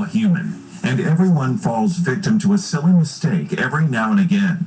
human, and everyone falls victim to a silly mistake every now and again.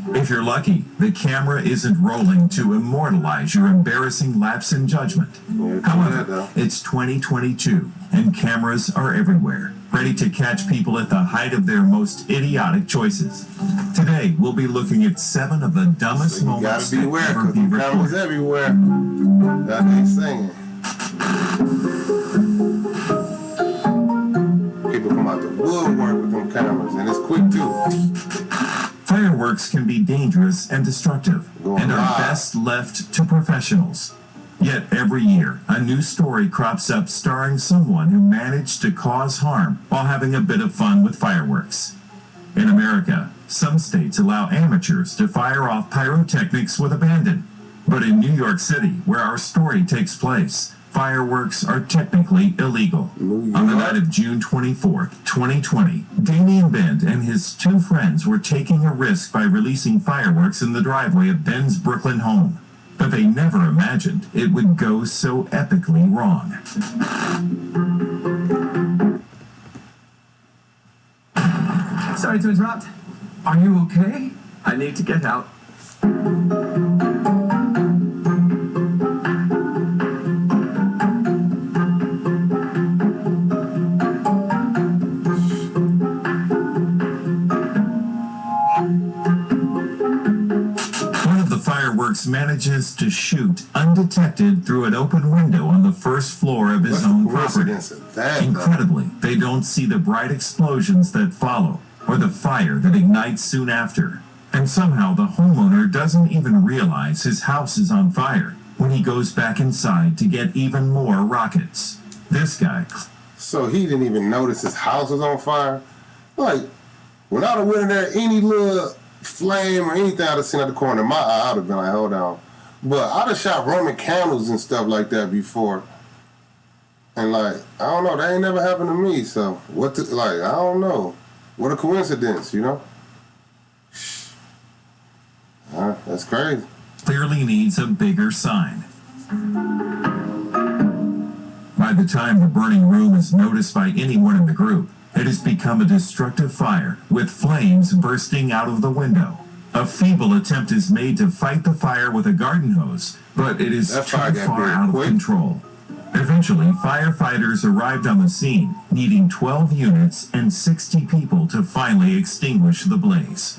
If you're lucky, the camera isn't rolling to immortalize your embarrassing lapse in judgment. However, it's 2022, and cameras are everywhere, ready to catch people at the height of their most idiotic choices. Today, we'll be looking at 7 of the dumbest moments that ever be recorded. Cameras everywhere. That ain't singing. People come out the woodwork with them cameras, and it's quick too. Fireworks can be dangerous and destructive, and are best left to professionals. Yet every year, a new story crops up starring someone who managed to cause harm while having a bit of fun with fireworks. In America, some states allow amateurs to fire off pyrotechnics with abandon. But in New York City, where our story takes place, fireworks are technically illegal. On the night of June 24th, 2020, Damian Bent and his 2 friends were taking a risk by releasing fireworks in the driveway of Ben's Brooklyn home. But they never imagined it would go so epically wrong. Sorry to interrupt. Are you okay? I need to get out. Manages to shoot undetected through an open window on the first floor of his own property. Incredibly, they don't see the bright explosions that follow, or the fire that ignites soon after. And somehow the homeowner doesn't even realize his house is on fire when he goes back inside to get even more rockets. This guy... So he didn't even notice his house was on fire? Like, when I went in there, any little flame or anything I'd have seen at the corner of my eye, I'd have been like, hold on. But I'd have shot Roman candles and stuff like that before. And like, I don't know, that ain't never happened to me. So I don't know. What a coincidence, you know? That's crazy. Clearly needs a bigger sign. By the time the burning room is noticed by anyone in the group, it has become a destructive fire, with flames bursting out of the window. A feeble attempt is made to fight the fire with a garden hose, but it is too far out of control. Eventually, firefighters arrived on the scene, needing 12 units and 60 people to finally extinguish the blaze.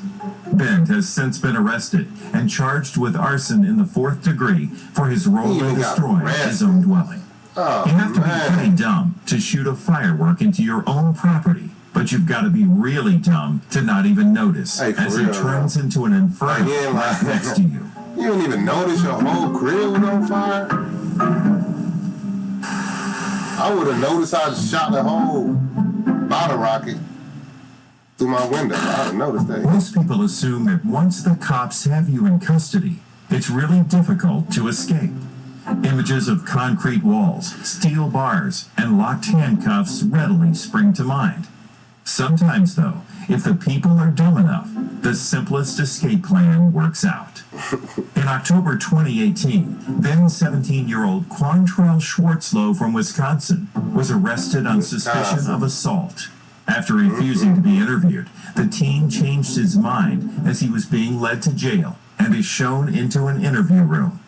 Bent has since been arrested and charged with arson in the 4th degree for his role in destroying his own dwelling. You have to be pretty dumb to shoot a firework into your own property, but you've got to be really dumb to not even notice as it turns into an inferno right next to you. You don't even notice your whole crib was on fire? I would have noticed I shot the whole bottle rocket through my window. I would have noticed that. Most people assume that once the cops have you in custody, it's really difficult to escape. Images of concrete walls, steel bars, and locked handcuffs readily spring to mind. Sometimes, though, if the people are dumb enough, the simplest escape plan works out. In October 2018, then 17-year-old Quantrell Schwartzlow from Wisconsin was arrested on suspicion of assault. After refusing to be interviewed, the teen changed his mind as he was being led to jail and is shown into an interview room.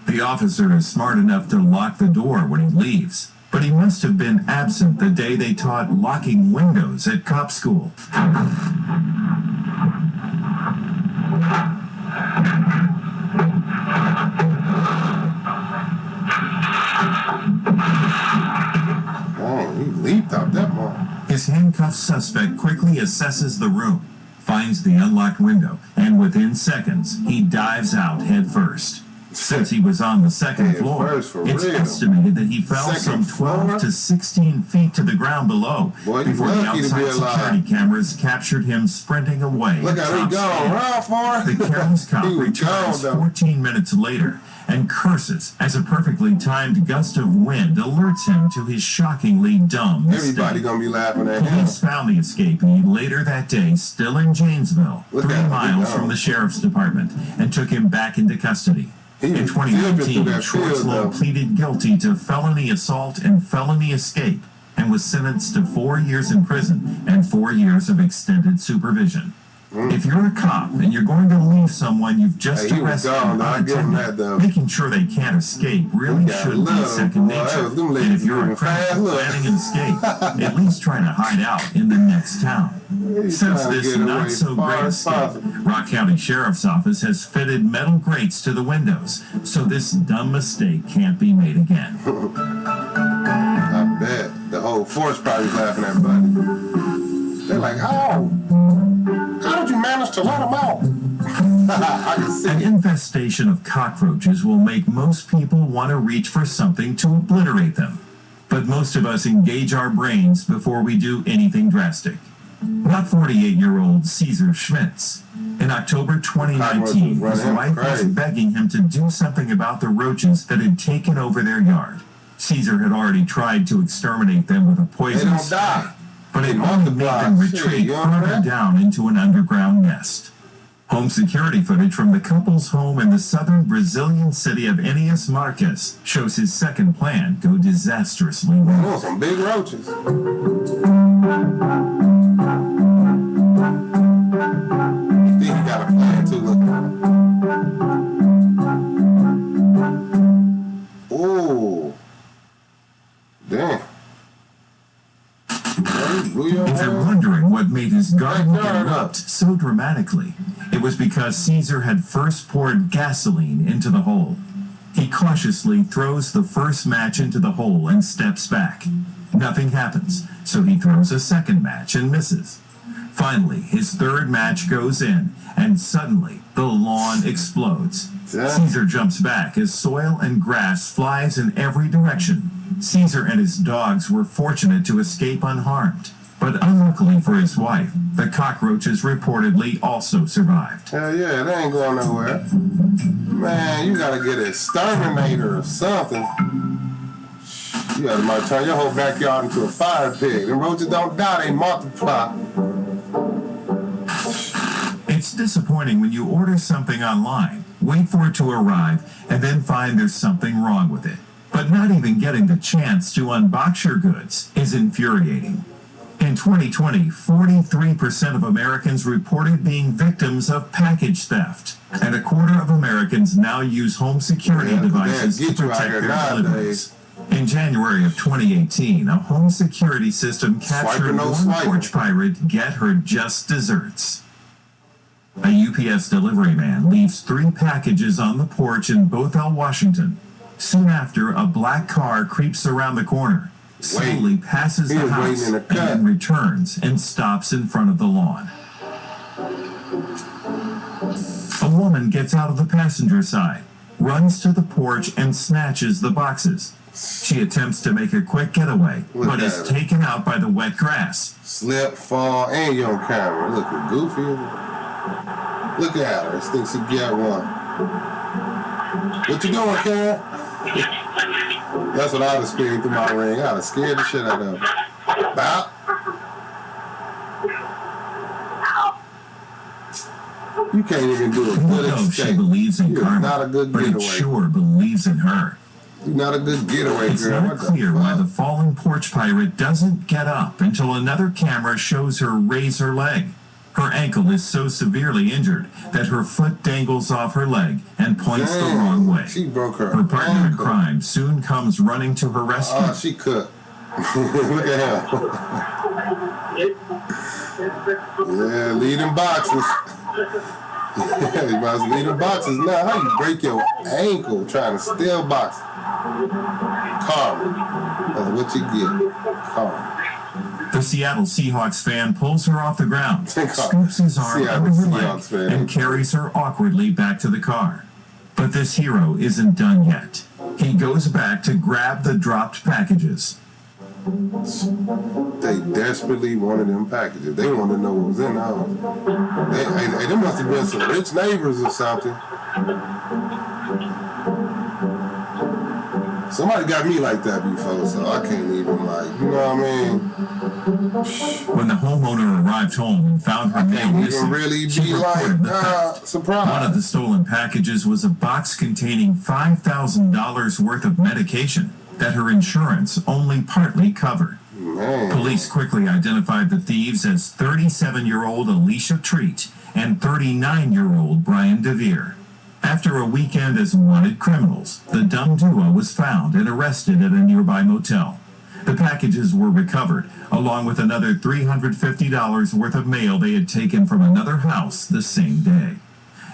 The officer is smart enough to lock the door when he leaves, but he must have been absent the day they taught locking windows at cop school. Oh, he leaped out that one. His handcuffed suspect quickly assesses the room, finds the unlocked window, and within seconds, he dives out head first. Since he was on the second floor, it's estimated that he fell some 12 to 16 feet to the ground below before the outside security cameras captured him sprinting away. Look at him go. The careless cop returns 14 minutes later and curses as a perfectly timed gust of wind alerts him to his shockingly dumb mistake. Everybody gonna be laughing at him. Police found the escapee later that day, still in Janesville, 3 miles from the sheriff's department, and took him back into custody. In 2019, Schwartzlow pleaded guilty to felony assault and felony escape and was sentenced to 4 years in prison and 4 years of extended supervision. If you're a cop and you're going to leave someone you've just arrested unattended, making sure they can't escape really should be second nature. And if you're a criminal planning an escape, at least try to hide out in the next town. Since this not-so-great escape, Rock County Sheriff's Office has fitted metal grates to the windows, so this dumb mistake can't be made again. I bet. The whole force probably laughing at Buddy. They're like, how did you manage to let them out? I can see An infestation of cockroaches will make most people want to reach for something to obliterate them. But most of us engage our brains before we do anything drastic. Not 48-year-old Caesar Schmitz. In October 2019, his wife was begging him to do something about the roaches that had taken over their yard. Caesar had already tried to exterminate them with a poisonous spray, but it only made them retreat further down into an underground nest. Home security footage from the couple's home in the southern Brazilian city of Enias Marques shows his second plan go disastrously wrong. Oh, some big roaches. You think he got a plan too? Look at him. Oh, damn. If you're wondering what made his garden erupt so dramatically, it was because Caesar had first poured gasoline into the hole. He cautiously throws the first match into the hole and steps back. Nothing happens, so he throws a second match and misses. Finally, his third match goes in, and suddenly the lawn explodes. Caesar jumps back as soil and grass flies in every direction. Caesar and his dogs were fortunate to escape unharmed. But unluckily for his wife, the cockroaches reportedly also survived. Hell yeah, they ain't going nowhere. Man, you gotta get an exterminator or something. You gotta might turn your whole backyard into a fire pit. And roaches don't die, they multiply. It's disappointing when you order something online, wait for it to arrive, and then find there's something wrong with it. But not even getting the chance to unbox your goods is infuriating. In 2020, 43% of Americans reported being victims of package theft, and a quarter of Americans now use home security devices to protect their deliveries. In January of 2018, a home security system captured one porch pirate get her just desserts. A UPS delivery man leaves 3 packages on the porch in Bothell, Washington. Soon after, a black car creeps around the corner, slowly passes the house, and then returns and stops in front of the lawn. A woman gets out of the passenger side, runs to the porch, and snatches the boxes. She attempts to make a quick getaway, but is taken out by the wet grass. Slip, fall, and you're on camera. Look at Goofy. Look at her. She thinks she got one. What you doing, Karen? That's what I'd have screamed through my ring. I'd have scared the shit out of her. Bow. You can't even do a good escape. She believes in karma, not a good but getaway. it sure believes in her. You're not a good getaway, It's girl. not clear why the falling porch pirate doesn't get up until another camera shows her raise her leg. Her ankle is so severely injured that her foot dangles off her leg and points the wrong way. She broke her partner in crime soon comes running to her rescue. Oh, she cooked. Look at him. Yeah, leading boxes. You might as well lead in boxes now. How you break your ankle trying to steal boxes? Karma. That's what you get. Karma. The Seattle Seahawks fan pulls her off the ground, scoops his arm under her leg, and carries her awkwardly back to the car. But this hero isn't done yet. He goes back to grab the dropped packages. They desperately wanted them packages. They wanted to know what was in them. They must have been some rich neighbors or something. Somebody got me like that before, so I can't even you know what I mean? When the homeowner arrived home and found her mail missing, really she be reported the like theft. surprised. One of the stolen packages was a box containing $5,000 worth of medication that her insurance only partly covered. Man. Police quickly identified the thieves as 37-year-old Alicia Treat and 39-year-old Brian DeVere. After a weekend as wanted criminals, the dumb duo was found and arrested at a nearby motel. The packages were recovered, along with another $350 worth of mail they had taken from another house the same day.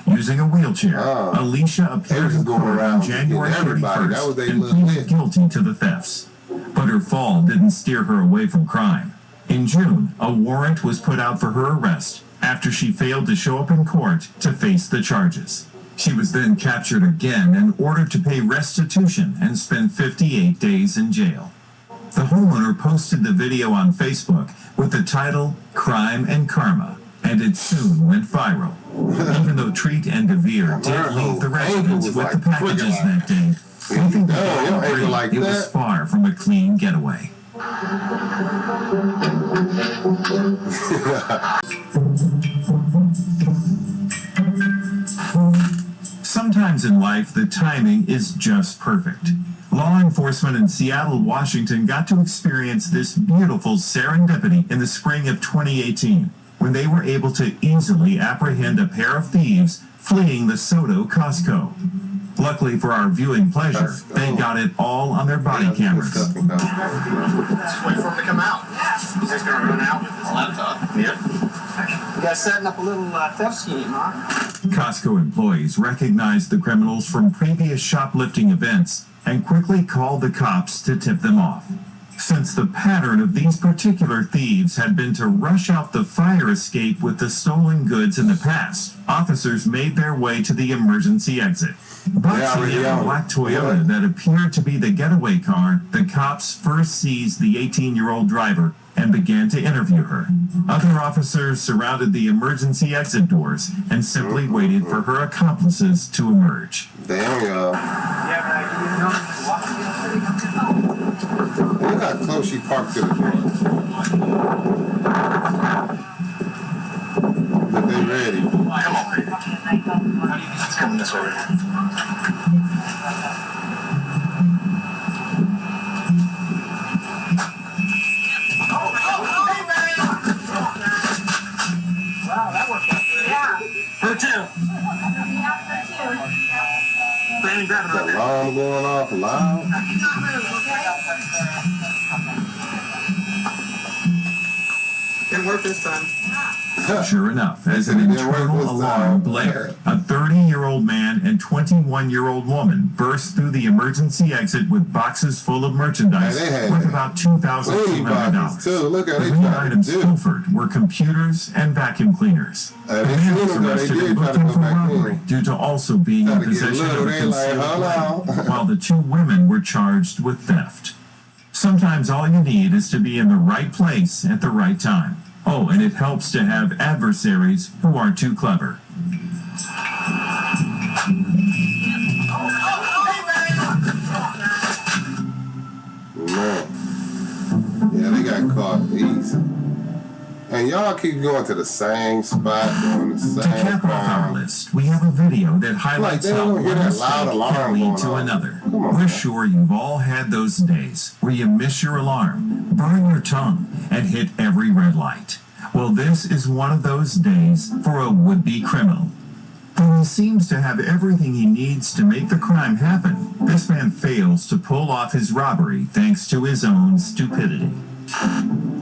Using a wheelchair, Alicia appeared in court on January 31st and pleaded guilty to the thefts. But her fall didn't steer her away from crime. In June, a warrant was put out for her arrest after she failed to show up in court to face the charges. She was then captured again and ordered to pay restitution and spend 58 days in jail. The homeowner posted the video on Facebook with the title Crime and Karma, and it soon went viral. Even though Treat and DeVere did leave the residence with the packages that day, I think it was far from a clean getaway. Sometimes in life, the timing is just perfect. Law enforcement in Seattle, Washington got to experience this beautiful serendipity in the spring of 2018 when they were able to easily apprehend a pair of thieves fleeing the Soto Costco. Luckily for our viewing pleasure, they got it all on their body cameras. Just wait for him to come out. He's just going to run out with his laptop. Yep. You guys setting up a little theft scheme, huh? Costco employees recognized the criminals from previous shoplifting events and quickly called the cops to tip them off. Since the pattern of these particular thieves had been to rush out the fire escape with the stolen goods in the past, officers made their way to the emergency exit. Boxing in a black Toyota that appeared to be the getaway car, the cops first seized the 18-year-old driver and began to interview her. Other officers surrounded the emergency exit doors and simply waited for her accomplices to emerge. Damn, y'all. Look how close she parked to the door. But they ready. Come on, baby. It's coming this way. Wow, that worked out good. Yeah. Her too. Brandon, grab That another. alarm going off loud. Didn't work this time. Sure enough, as an internal alarm blared, a 30-year-old man and 21-year-old woman burst through the emergency exit with boxes full of merchandise worth about $2,200. Look at The main items pilfered were computers and vacuum cleaners. The man was arrested and booked in for robbery due to also being in possession of a concealed weapon, while the two women were charged with theft. Sometimes all you need is to be in the right place at the right time. Oh, and it helps to have adversaries who aren't too clever. Man. Yeah, they got caught easy. And y'all keep going to the same spot, doing the To same cap off our crime. list, we have a video that highlights they how don't hear one that mistake loud alarm can lead going to on. another. Come on, We're man. sure you've all had those days where you miss your alarm, burn your tongue, and hit every red light. Well, this is one of those days for a would-be criminal. Though he seems to have everything he needs to make the crime happen, this man fails to pull off his robbery thanks to his own stupidity.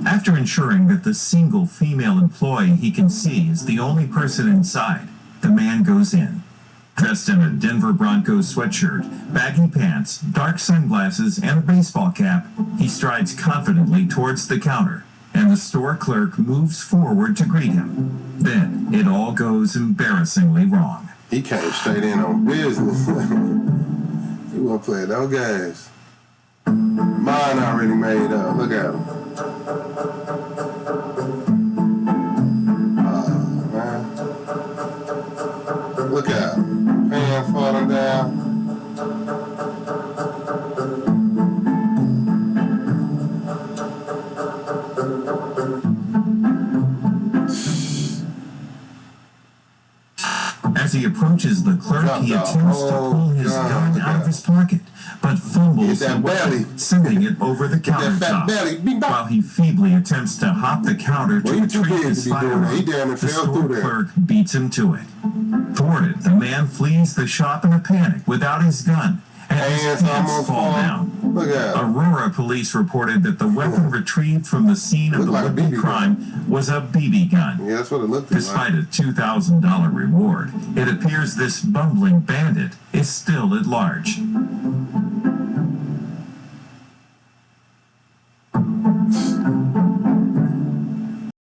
After ensuring that the single female employee he can see is the only person inside, the man goes in. Dressed in a Denver Broncos sweatshirt, baggy pants, dark sunglasses, and a baseball cap, he strides confidently towards the counter, and the store clerk moves forward to greet him. Then it all goes embarrassingly wrong. He came straight in on business. He won't play no games. Mine already made up. Look at him. Man. Look at him. Pan falling down. As he approaches the clerk, he attempts to pull his gun out of his pocket, but fumbles the weapon, sending it over the countertop. While he feebly attempts to hop the counter to retrieve his firearm, the store clerk beats him to it. Thwarted, the man flees the shop in a panic without his gun, and his pants fall down. Aurora police reported that the weapon retrieved from the scene of the would-be crime was a BB gun. Yeah, that's what it looked Despite a $2,000 reward, it appears this bumbling bandit is still at large.